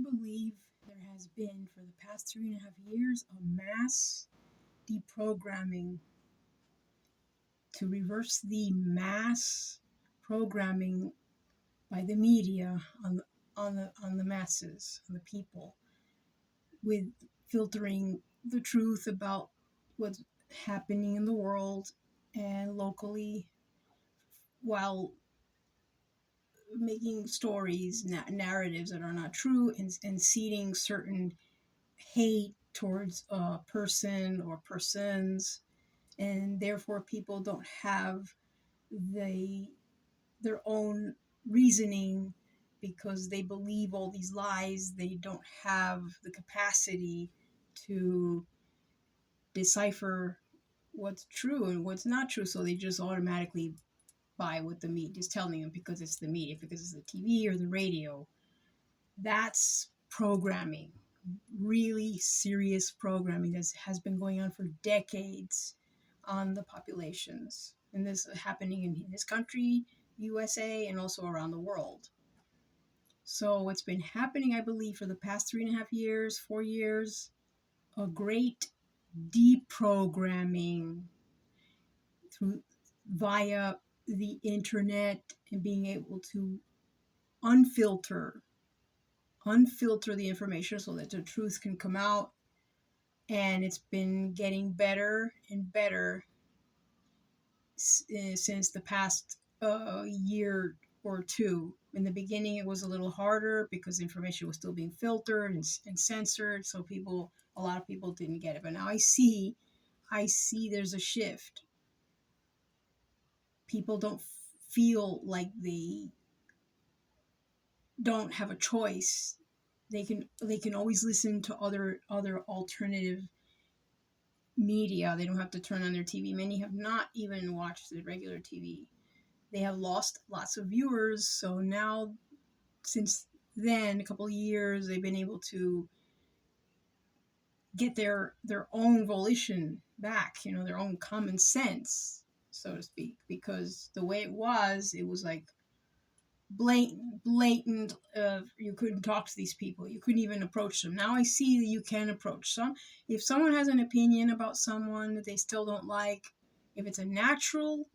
believe there has been for the past 3.5 years a mass deprogramming to reverse the mass programming by the media on the masses, on the people, with filtering the truth about what's happening in the world and locally, while making stories, narratives that are not true, and seeding certain hate towards a person or persons, and therefore people don't have their own reasoning because they believe all these lies. They don't have the capacity to decipher what's true and what's not true, so they just automatically buy what the media is telling them because it's the media, because it's the TV or the radio. That's programming, really serious programming that has been going on for decades on the populations. And this is happening in this country, USA, and also around the world. So what's been happening, I believe, for the past 3.5 years, 4 years, a great deprogramming via the internet, and being able to unfilter the information so that the truth can come out. And it's been getting better and better since the past year or two. In the beginning, it was a little harder because information was still being filtered and censored, so a lot of people didn't get it. But now I see there's a shift. People don't feel like they don't have a choice. They can always listen to other alternative media. They don't have to turn on their TV. Many have not even watched the regular TV. They have lost lots of viewers. So now, since then, a couple of years, they've been able to get their own volition back, their own common sense, so to speak. Because the way it was like blatant. You couldn't talk to these people. You couldn't even approach them. Now I see that you can approach some. If someone has an opinion about someone that they still don't like, if it's a natural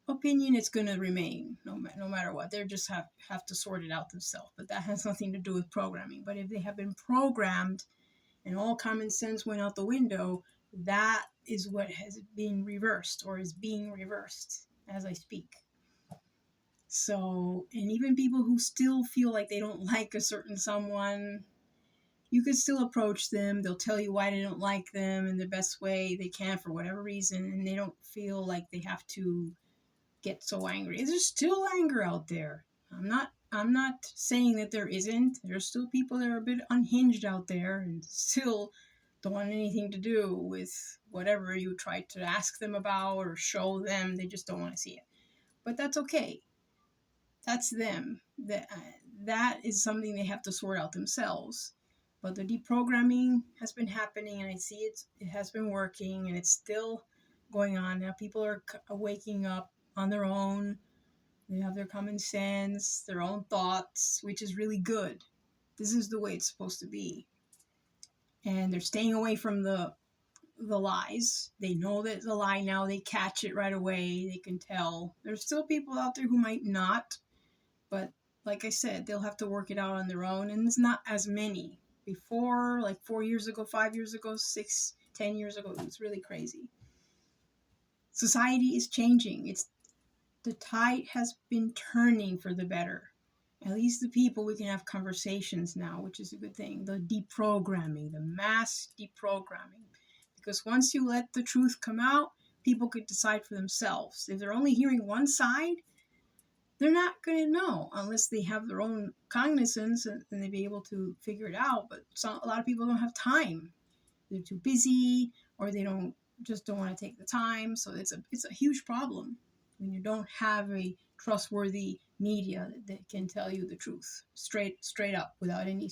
opinion, it's going to remain no matter what. They just have to sort it out themselves. But that has nothing to do with programming. But if they have been programmed and all common sense went out the window, that is what has been reversed, or is being reversed as I speak. So, and even people who still feel like they don't like a certain someone, you can still approach them. They'll tell you why they don't like them in the best way they can for whatever reason, and they don't feel like they have to get so angry. There's still anger out there. I'm not saying that there isn't. There's still people that are a bit unhinged out there and still don't want anything to do with whatever you try to ask them about or show them. They just don't want to see it. But that's okay. That's them. That is something they have to sort out themselves. But the deprogramming has been happening, and I see it has been working, and it's still going on. Now people are waking up on their own. They have their common sense, their own thoughts, which is really good. This is the way it's supposed to be. And they're staying away from the lies. They know that it's a lie now. They catch it right away. They can tell. There's still people out there who might not. But like I said, they'll have to work it out on their own. And it's not as many. Before, like 4 years ago, 5 years ago, 6, 10 years ago, it was really crazy. Society is changing. The tide has been turning for the better. At least the people, we can have conversations now, which is a good thing. The deprogramming, the mass deprogramming. Because once you let the truth come out, people could decide for themselves. If they're only hearing one side, they're not going to know unless they have their own cognizance and they be able to figure it out. But a lot of people don't have time. They're too busy, or they don't want to take the time. So it's a huge problem when you don't have a trustworthy media that can tell you the truth straight up without any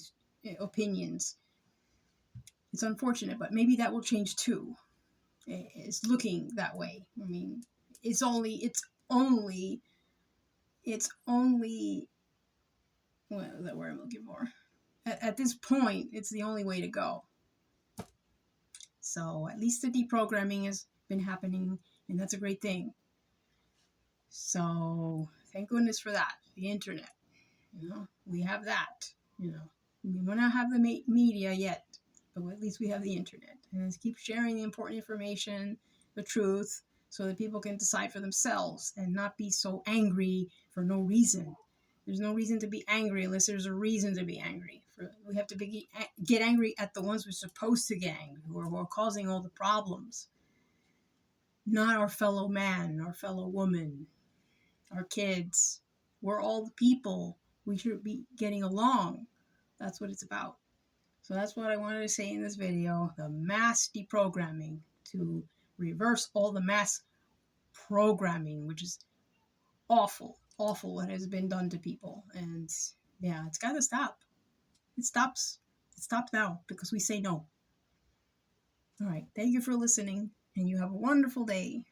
opinions. It's unfortunate, but maybe that will change too. It's looking that way. I mean, it's only well, that word I'm looking for. at this point, it's the only way to go. So at least the deprogramming has been happening, and that's a great thing. So thank goodness for that, the internet. We have that. We may not have the media yet, but at least we have the internet. And let's keep sharing the important information, the truth, so that people can decide for themselves and not be so angry for no reason. There's no reason to be angry unless there's a reason to be angry. We have to get angry at the ones we're supposed to get angry, who are causing all the problems. Not our fellow man, our fellow woman, our kids. We're all the people. We should be getting along. That's what it's about. So that's what I wanted to say in this video, the mass deprogramming, to reverse all the mass programming, which is awful what has been done to people. And yeah, it's got to stop. It stops now because we say no. All right. Thank you for listening, and you have a wonderful day.